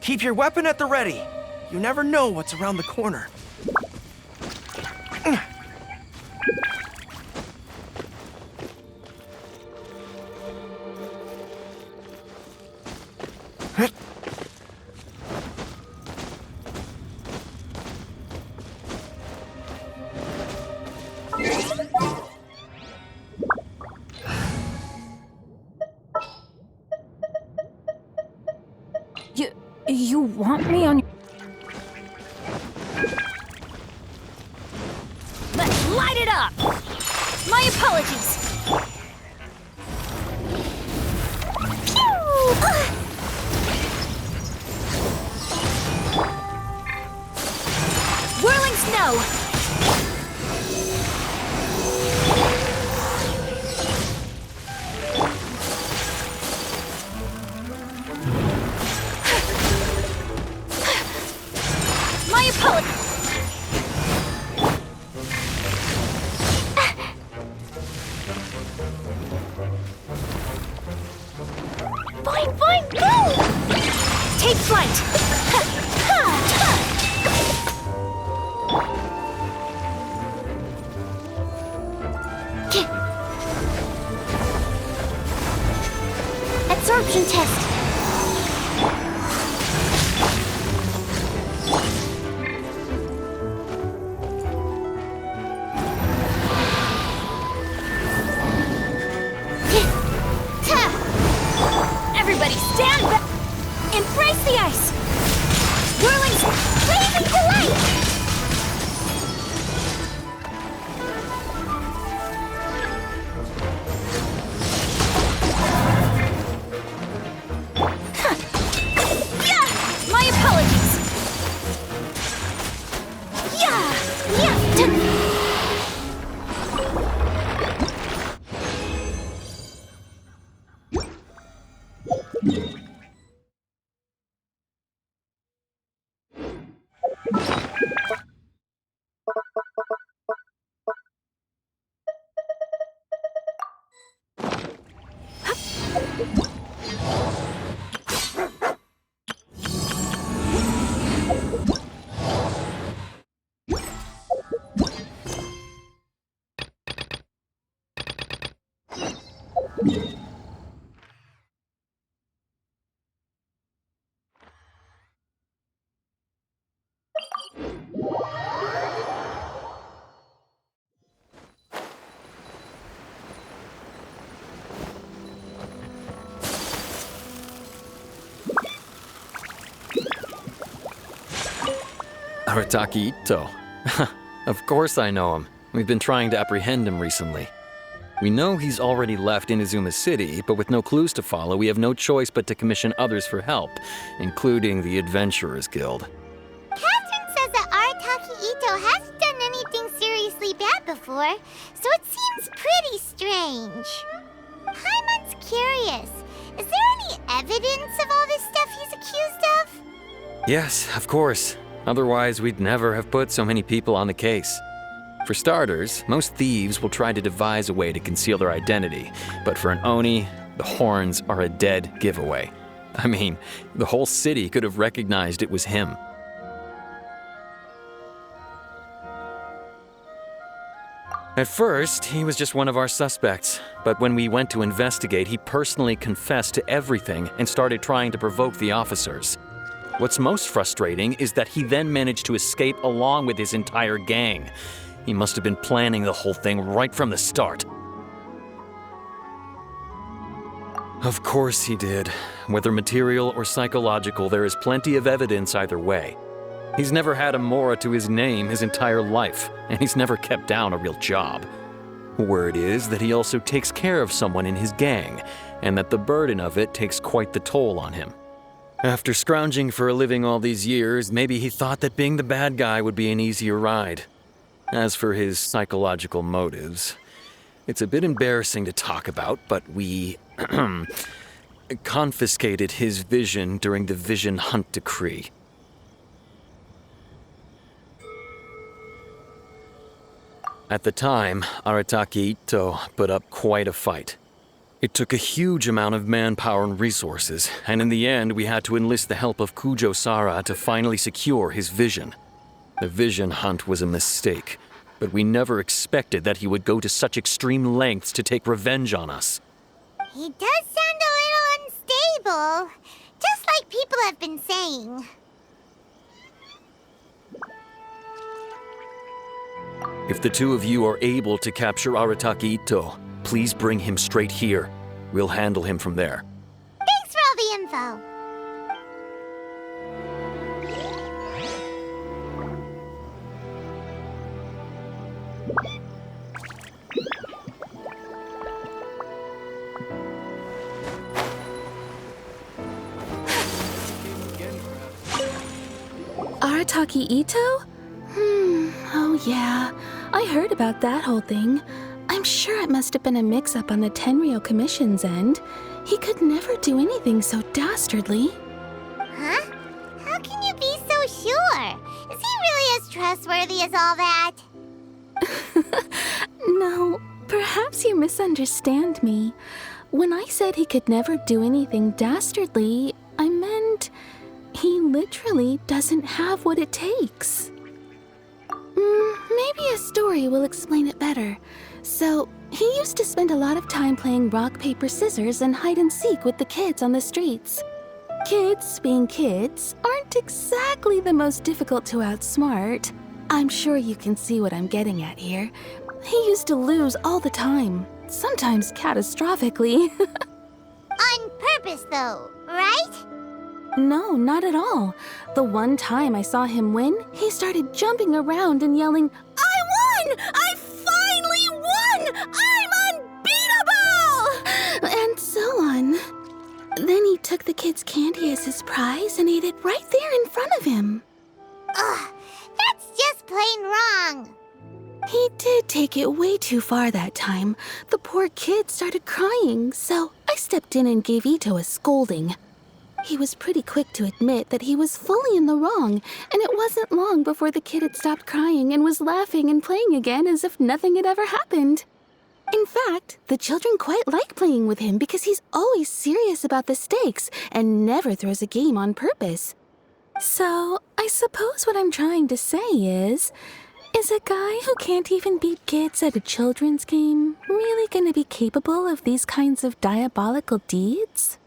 Keep your weapon at the ready. You never know what's around the corner. You want me on... Let's light it up! My apologies! Whirling snow! Fine, go! Take flight! Absorption test! Everybody stand back! Embrace the ice! Whirling blazing delight! My apologies! Arataki Ito. Of course I know him. We've been trying to apprehend him recently. We know he's already left Inazuma City, but with no clues to follow, we have no choice but to commission others for help, including the Adventurers Guild. Catherine says that Arataki Ito hasn't done anything seriously bad before, so it seems pretty strange. Paimon's curious. Is there any evidence of all this stuff he's accused of? Yes, of course. Otherwise, we'd never have put so many people on the case. For starters, most thieves will try to devise a way to conceal their identity, but for an Oni, the horns are a dead giveaway. I mean, the whole city could have recognized it was him. At first, he was just one of our suspects, but when we went to investigate, he personally confessed to everything and started trying to provoke the officers. What's most frustrating is that he then managed to escape along with his entire gang. He must have been planning the whole thing right from the start. Of course he did. Whether material or psychological, there is plenty of evidence either way. He's never had a Mora to his name his entire life, and he's never kept down a real job. Word is that he also takes care of someone in his gang, and that the burden of it takes quite the toll on him. After scrounging for a living all these years, maybe he thought that being the bad guy would be an easier ride. As for his psychological motives, it's a bit embarrassing to talk about, but we confiscated his vision during the Vision Hunt Decree. At the time, Arataki Ito put up quite a fight. It took a huge amount of manpower and resources, and in the end we had to enlist the help of Kujo Sara to finally secure his vision. The vision hunt was a mistake, but we never expected that he would go to such extreme lengths to take revenge on us. He does sound a little unstable, just like people have been saying. If the two of you are able to capture Arataki Ito, please bring him straight here. We'll handle him from there. Thanks for all the info. Arataki Ito? Oh yeah. I heard about that whole thing. I'm sure it must have been a mix-up on the Tenryou Commission's end. He could never do anything so dastardly. Huh? How can you be so sure? Is he really as trustworthy as all that? No, perhaps you misunderstand me. When I said he could never do anything dastardly, I meant he literally doesn't have what it takes. Maybe a story will explain it better. So, he used to spend a lot of time playing rock, paper, scissors and hide and seek with the kids on the streets. Kids, being kids, aren't exactly the most difficult to outsmart. I'm sure you can see what I'm getting at here. He used to lose all the time, sometimes catastrophically. On purpose, though, right? No, not at all. The one time I saw him win, he started jumping around and yelling, "I won! I finally won! I'm unbeatable!" And so on. Then he took the kid's candy as his prize and ate it right there in front of him. Ugh, that's just plain wrong. He did take it way too far that time. The poor kid started crying, so I stepped in and gave Ito a scolding. He was pretty quick to admit that he was fully in the wrong, and it wasn't long before the kid had stopped crying and was laughing and playing again as if nothing had ever happened. In fact, the children quite like playing with him because he's always serious about the stakes and never throws a game on purpose. So, I suppose what I'm trying to say is a guy who can't even beat kids at a children's game really gonna be capable of these kinds of diabolical deeds?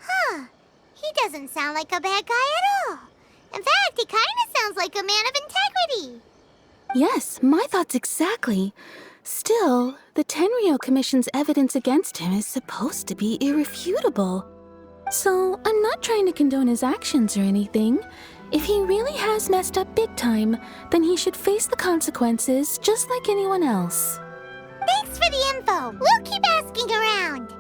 Huh. He doesn't sound like a bad guy at all. In fact, he kind of sounds like a man of integrity. Yes, my thoughts exactly. Still, the Tenryou Commission's evidence against him is supposed to be irrefutable. So, I'm not trying to condone his actions or anything. If he really has messed up big time, then he should face the consequences just like anyone else. Thanks for the info. We'll keep asking around.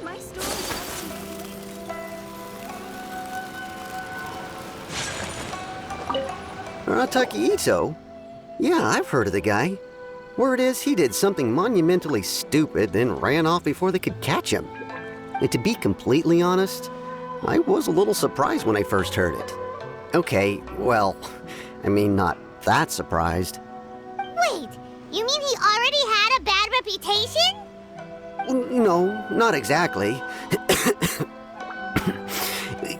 My story. Arataki Ito? Yeah, I've heard of the guy. Word is he did something monumentally stupid, then ran off before they could catch him. And to be completely honest, I was a little surprised when I first heard it. Okay, well, I mean, not that surprised. Wait, you mean he already had a bad reputation? No, not exactly.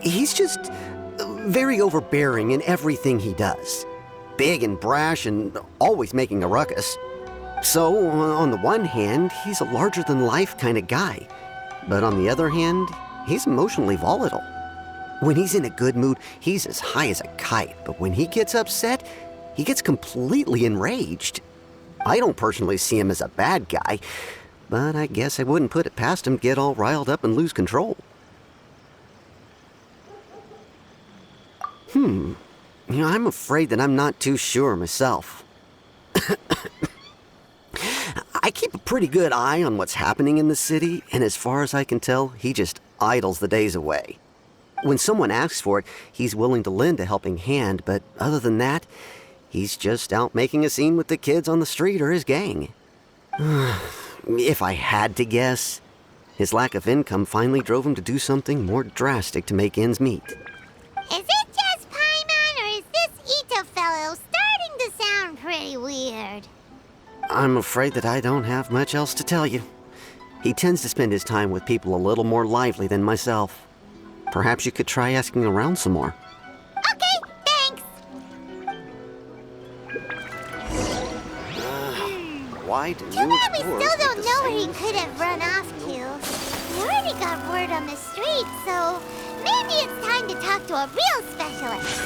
He's just very overbearing in everything he does. Big and brash and always making a ruckus. So, on the one hand, he's a larger-than-life kind of guy. But on the other hand, he's emotionally volatile. When he's in a good mood, he's as high as a kite. But when he gets upset, he gets completely enraged. I don't personally see him as a bad guy, but I guess I wouldn't put it past him to get all riled up and lose control. I'm afraid that I'm not too sure myself. I keep a pretty good eye on what's happening in the city, and as far as I can tell, he just idles the days away. When someone asks for it, he's willing to lend a helping hand, but other than that, he's just out making a scene with the kids on the street or his gang. If I had to guess, His lack of income finally drove him to do something more drastic to make ends meet. Is it just Paimon, or is this Ito fellow starting to sound pretty weird? I'm afraid that I don't have much else to tell you. He tends to spend his time with people a little more lively than myself. Perhaps you could try asking around some more. Okay, thanks. Why do Too bad we still don't know where he could have run off to. We already got word on the street, so maybe it's time to talk to a real specialist.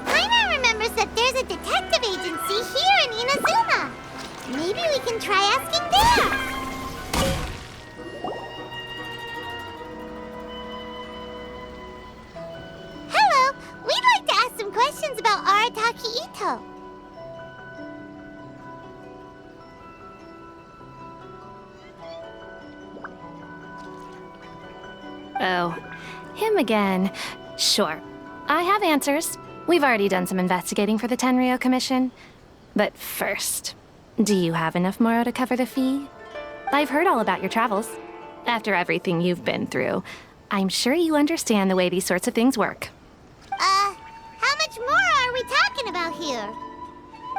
Paimon remembers that there's a detective agency here in Inazuma. Maybe we can try asking there. Hello, we'd like to ask some questions about Arataki Ito. Oh, him again. Sure. I have answers. We've already done some investigating for the Tenryou Commission. But first, do you have enough Moro to cover the fee? I've heard all about your travels. After everything you've been through, I'm sure you understand the way these sorts of things work. How much more are we talking about here?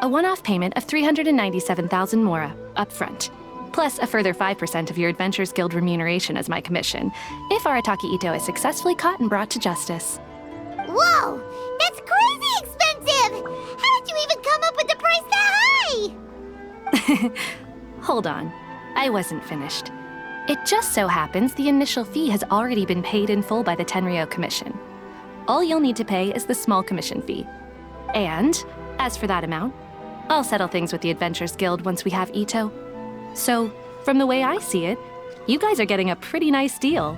A one-off payment of 397,000 Mora, up front. Plus a further 5% of your Adventures Guild remuneration as my commission, if Arataki Ito is successfully caught and brought to justice. Whoa! That's crazy expensive! How did you even come up with the price that high? Hold on. I wasn't finished. It just so happens the initial fee has already been paid in full by the Tenryou Commission. All you'll need to pay is the small commission fee. And, as for that amount, I'll settle things with the Adventures Guild once we have Ito. So, from the way I see it, you guys are getting a pretty nice deal.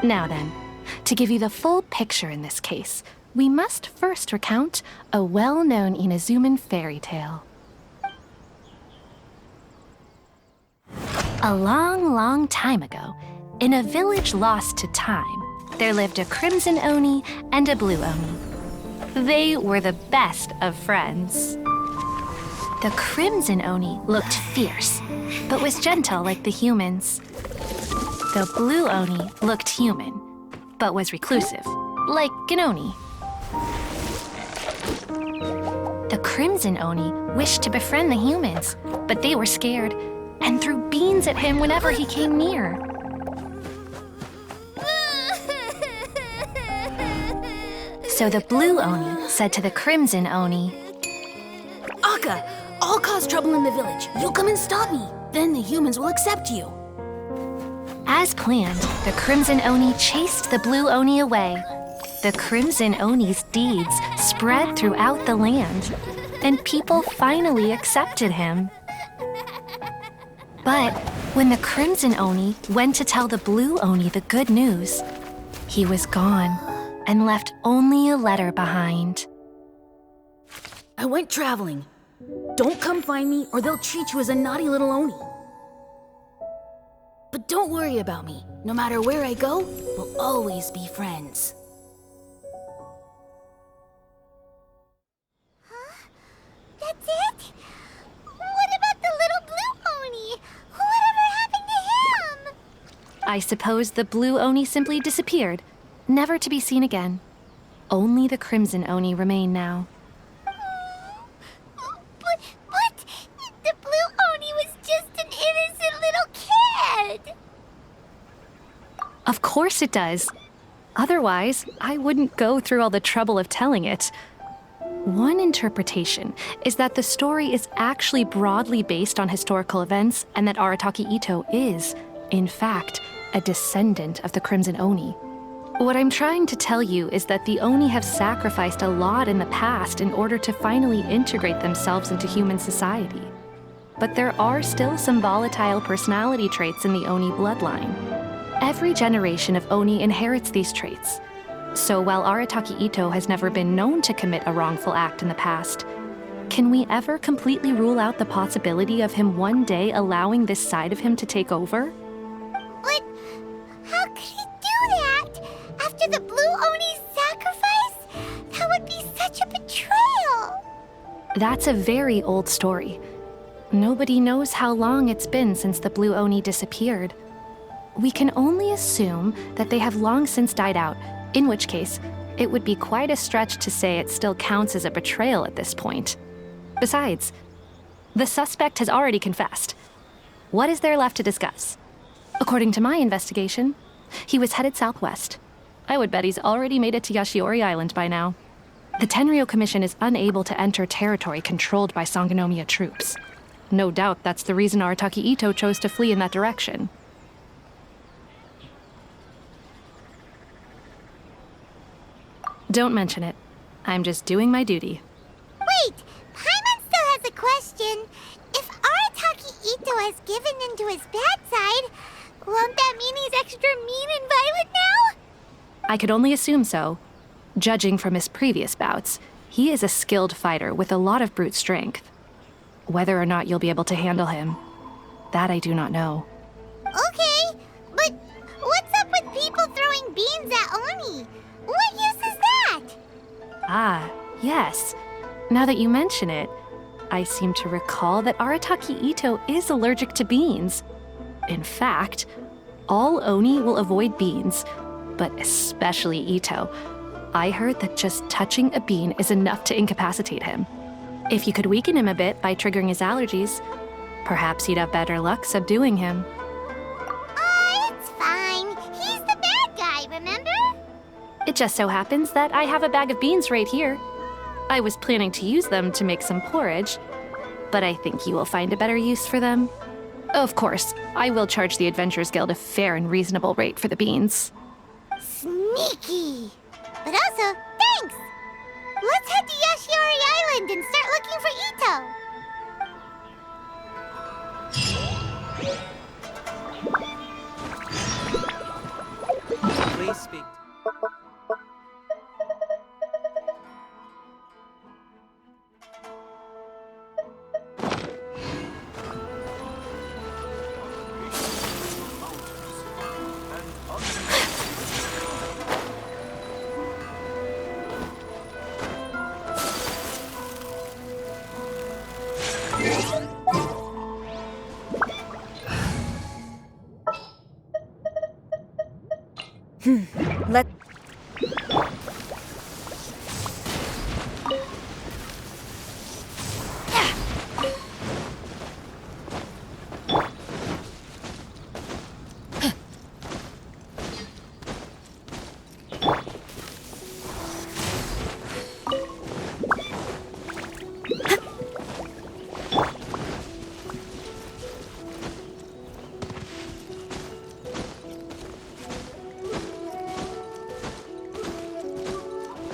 Now then, to give you the full picture in this case, we must first recount a well-known Inazuman fairy tale. A long, long time ago, in a village lost to time, there lived a crimson Oni and a blue Oni. They were the best of friends. The crimson Oni looked fierce, but was gentle like the humans. The blue Oni looked human, but was reclusive, like an Oni. The crimson Oni wished to befriend the humans, but they were scared and threw beans at him whenever he came near. So the blue Oni said to the crimson Oni, Akka, I'll cause trouble in the village. You come and stop me. Then the humans will accept you. As planned, the crimson Oni chased the blue Oni away. The crimson Oni's deeds spread throughout the land, and people finally accepted him. But when the crimson Oni went to tell the blue Oni the good news, he was gone and left only a letter behind. I went traveling. Don't come find me or they'll treat you as a naughty little Oni. But don't worry about me. No matter where I go, we'll always be friends. Huh? That's it? What about the little blue Oni? Whatever happened to him? I suppose the blue Oni simply disappeared, never to be seen again. Only the crimson Oni remain now. But the blue Oni was just an innocent little kid. Of course it does. Otherwise, I wouldn't go through all the trouble of telling it. One interpretation is that the story is actually broadly based on historical events and that Arataki Ito is, in fact, a descendant of the Crimson Oni. What I'm trying to tell you is that the Oni have sacrificed a lot in the past in order to finally integrate themselves into human society. But there are still some volatile personality traits in the Oni bloodline. Every generation of Oni inherits these traits. So while Arataki Ito has never been known to commit a wrongful act in the past, can we ever completely rule out the possibility of him one day allowing this side of him to take over? But how could he do that? After the blue Oni's sacrifice? That would be such a betrayal. That's a very old story. Nobody knows how long it's been since the blue Oni disappeared. we can only assume that they have long since died out, in which case, it would be quite a stretch to say it still counts as a betrayal at this point. Besides, the suspect has already confessed. What is there left to discuss? According to my investigation, he was headed southwest. I would bet he's already made it to Yashiori Island by now. The Tenryo Commission is unable to enter territory controlled by Sangonomiya troops. No doubt that's the reason Arataki Ito chose to flee in that direction. Don't mention it. I'm just doing my duty. Wait, Paimon still has a question. If Arataki Ito has given in to his bad side, won't that mean he's extra mean and violent now? I could only assume so. Judging from his previous bouts, he is a skilled fighter with a lot of brute strength. Whether or not you'll be able to handle him, that I do not know. Okay, but what's up with people throwing beans at Oni? What use is that? Ah, yes. Now that you mention it, I seem to recall that Arataki Ito is allergic to beans. In fact, all Oni will avoid beans, but especially Ito. I heard that just touching a bean is enough to incapacitate him. If you could weaken him a bit by triggering his allergies, perhaps you'd have better luck subduing him. It's fine. He's the bad guy, remember? It just so happens that I have a bag of beans right here. I was planning to use them to make some porridge, but I think you will find a better use for them. Of course, I will charge the Adventurers Guild a fair and reasonable rate for the beans. Sneaky. But also, thanks! Let's head to Yashiori Island and start looking for Ito. Please speak. Let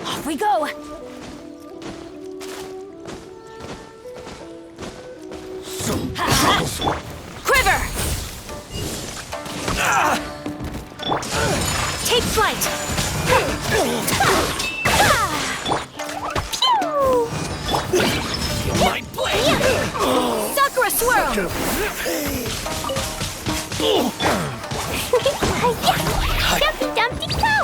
off we go. Quiver! Take flight! My blade! Sakura swirl! Dumpty Dumpty Go!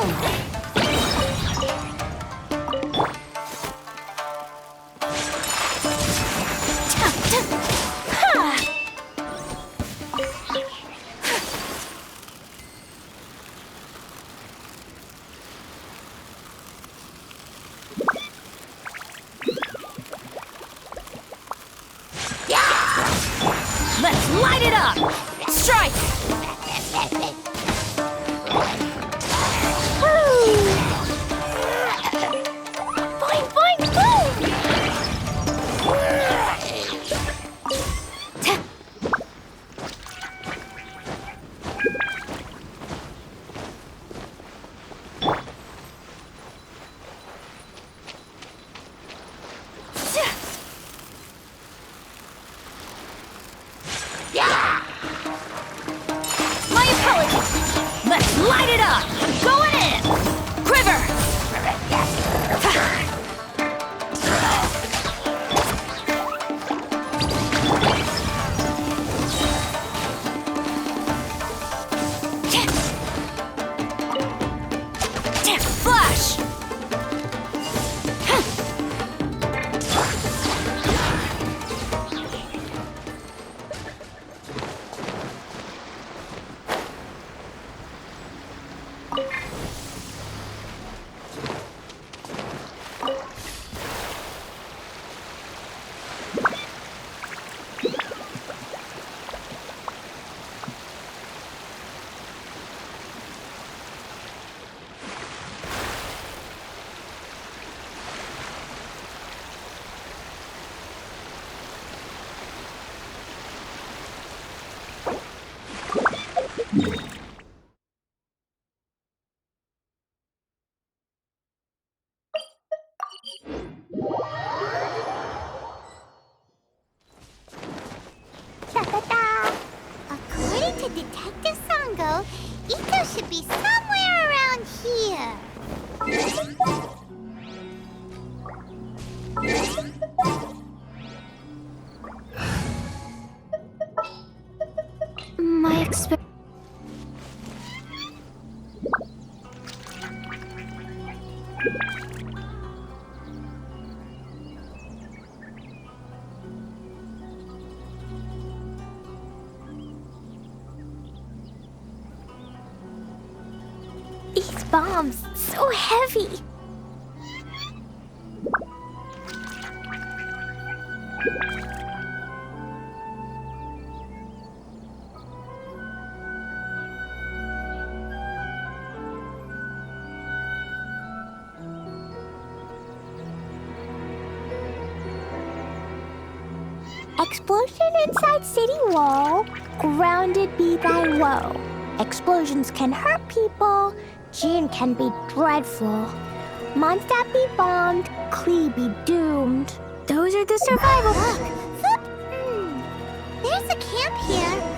Ito should be somewhere around here. My expect. These bombs, so heavy. Explosion inside city wall, grounded be thy woe. Explosions can hurt people, June can be dreadful. Mondstadt be bombed, Klee be doomed. Those are the survival. Look, there's a camp here.